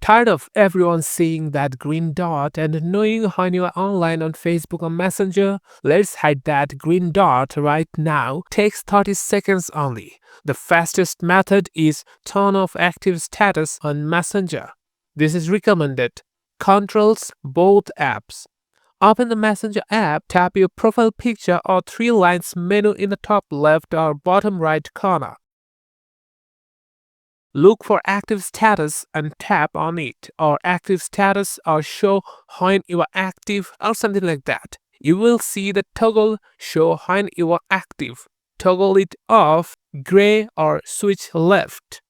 Tired of everyone seeing that green dot and knowing when you are online on Facebook or Messenger? Let's hide that green dot right now. Takes 30 seconds only. The fastest method is turn off active status on Messenger. This is recommended. Controls both apps. Open the Messenger app, tap your profile picture or three lines menu in the top left or bottom right corner. Look for active status and tap on it, or active status or show when you are active or something like that. You will see the toggle show when you are active. Toggle it off, gray or switch left.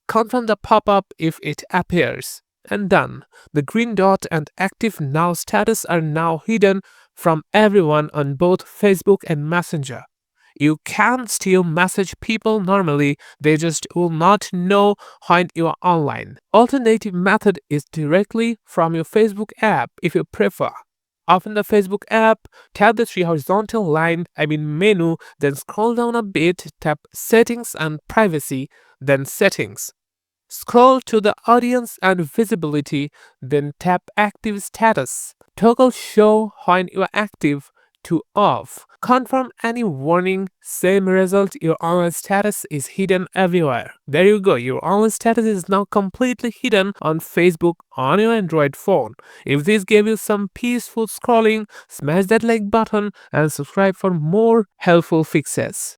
Confirm the pop-up if it appears. And done. The green dot and active now status are now hidden from everyone on both Facebook and Messenger. You can still message people normally, they just will not know when you are online. Alternative method is directly from your Facebook app if you prefer. Open the Facebook app, tap the three horizontal line, menu, then scroll down a bit, tap Settings and Privacy, then Settings. Scroll to the Audience and Visibility, then tap Active Status. Toggle Show when you are active to off. Confirm any warning, same result, your online status is hidden everywhere. There you go, your online status is now completely hidden on Facebook on your Android phone. If this gave you some peaceful scrolling, smash that like button and subscribe for more helpful fixes.